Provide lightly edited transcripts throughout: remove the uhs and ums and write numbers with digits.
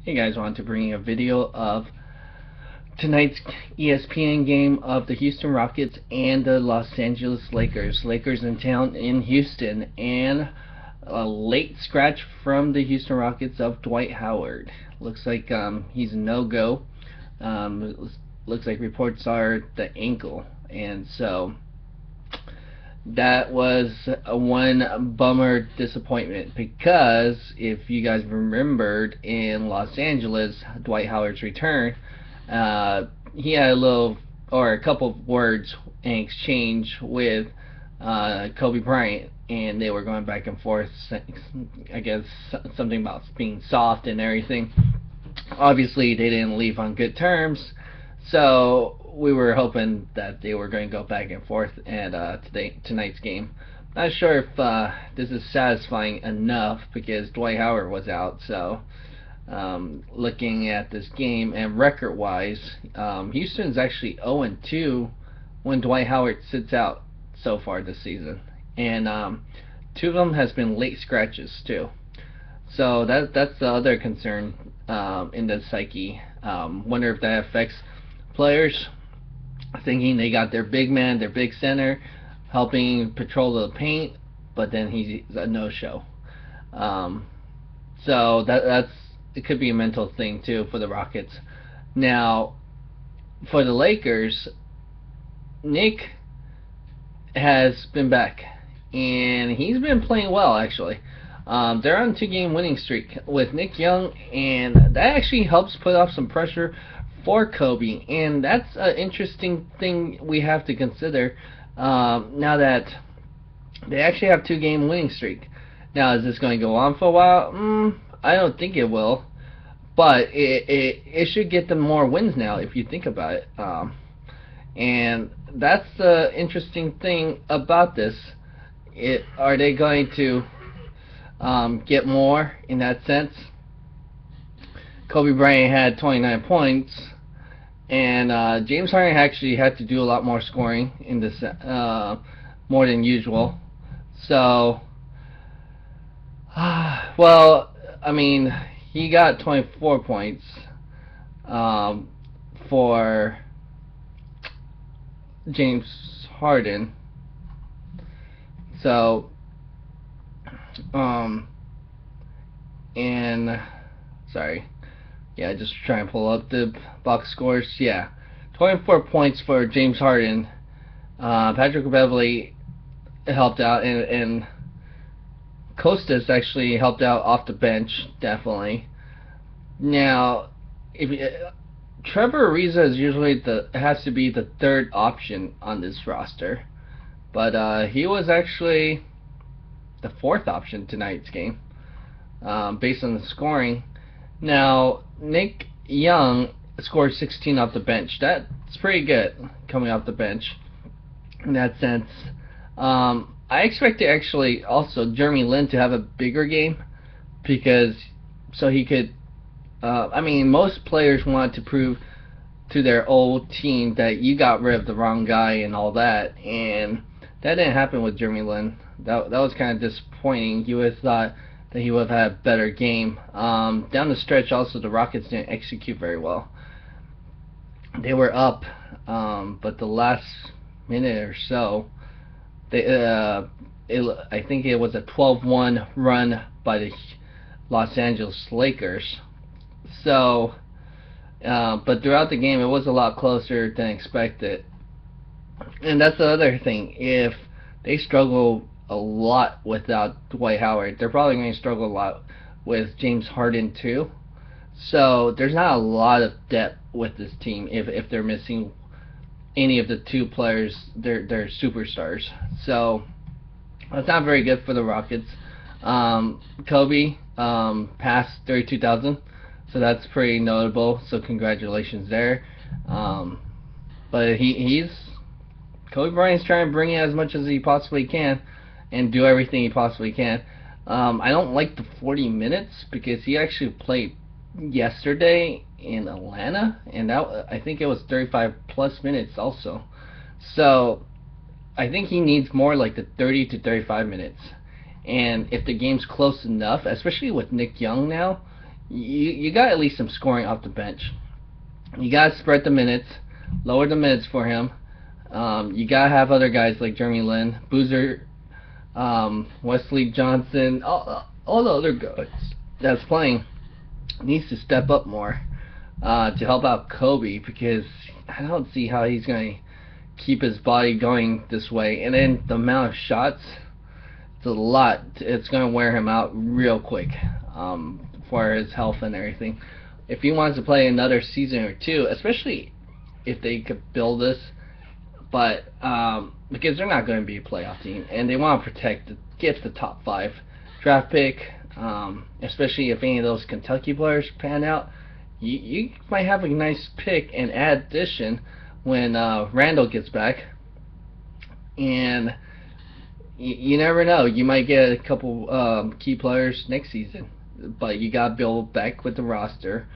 Hey guys, wanted to bring you a video of tonight's ESPN game of the Houston Rockets and the Los Angeles Lakers. Lakers in town in Houston, and a late scratch from the Houston Rockets of Dwight Howard. Looks like he's a no-go. Looks like reports are the ankle, and so that was a one bummer disappointment, because if you guys remembered in Los Angeles, Dwight Howard's return, he had a couple of words in exchange with Kobe Bryant, and they were going back and forth. I guess something about being soft and everything. Obviously, they didn't leave on good terms, so we were hoping that they were going to go back and forth at tonight's game. Not sure if this is satisfying enough, because Dwight Howard was out. So looking at this game and record-wise, Houston's actually 0-2 when Dwight Howard sits out so far this season, and two of them has been late scratches too. So that's the other concern in the psyche. Wonder if that affects players, thinking they got their big man, their big center, helping patrol the paint, but then he's a no-show. So it could be a mental thing too for the Rockets. Now, for the Lakers, Nick has been back, and he's been playing well actually. They're on a 2-game winning streak with Nick Young, and that actually helps put off some pressure for Kobe, and that's an interesting thing we have to consider now that they actually have 2-game winning streak. Now, is this going to go on for a while? I don't think it will, but it should get them more wins now if you think about it. And that's the interesting thing about this. Are they going to get more in that sense? Kobe Bryant had 29 points, and James Harden actually had to do a lot more scoring in this, more than usual. So, well, I mean, he got 24 points for James Harden. So, and sorry. Yeah, just try and pull up the box scores. Yeah, 24 points for James Harden. Patrick Beverley helped out, and Costas actually helped out off the bench, definitely. Now, Trevor Ariza is usually has to be the third option on this roster, but he was actually the fourth option tonight's game, based on the scoring. Now, Nick Young scored 16 off the bench. That's pretty good coming off the bench in that sense. I expect actually also Jeremy Lin to have a bigger game, because so he could. I mean, most players want to prove to their old team that you got rid of the wrong guy and all that, and that didn't happen with Jeremy Lin. That was kind of disappointing. You would have thought that he would have had a better game. Down the stretch, also, the Rockets didn't execute very well. They were up, but the last minute or so, I think it was a 12-1 run by the Los Angeles Lakers. So, but throughout the game, it was a lot closer than expected. And that's the other thing. If they struggle a lot without Dwight Howard, they're probably going to struggle a lot with James Harden too. So there's not a lot of depth with this team if they're missing any of the two players, they're superstars. So that's not very good for the Rockets. Kobe passed 32,000, so that's pretty notable. So congratulations there. But Kobe Bryant's trying to bring in as much as he possibly can and do everything he possibly can. I don't like the 40 minutes, because he actually played yesterday in Atlanta, and I think it was 35 plus minutes also. So I think he needs more like the 30 to 35 minutes. And if the game's close enough, especially with Nick Young now, you got at least some scoring off the bench. You got to spread the minutes, lower the minutes for him. You got to have other guys like Jeremy Lin, Boozer, Wesley Johnson, all the other guys that's playing needs to step up more to help out Kobe, because I don't see how he's going to keep his body going this way. And then the amount of shots, it's a lot. It's going to wear him out real quick for his health and everything. If he wants to play another season or two, especially if they could build this, but because they're not going to be a playoff team, and they want to get the top 5 draft pick, especially if any of those Kentucky players pan out. You might have a nice pick and addition when Randall gets back, and you never know. You might get a couple key players next season, but you got to build back with the roster,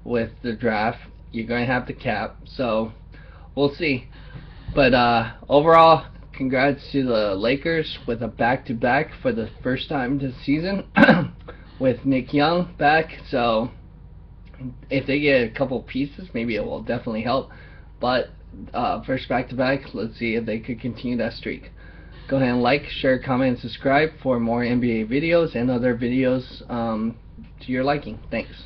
with the draft. You're going to have the cap, so we'll see. But overall, congrats to the Lakers with a back-to-back for the first time this season with Nick Young back. So if they get a couple pieces, maybe it will definitely help. But first back-to-back, let's see if they could continue that streak. Go ahead and like, share, comment, and subscribe for more NBA videos and other videos to your liking. Thanks.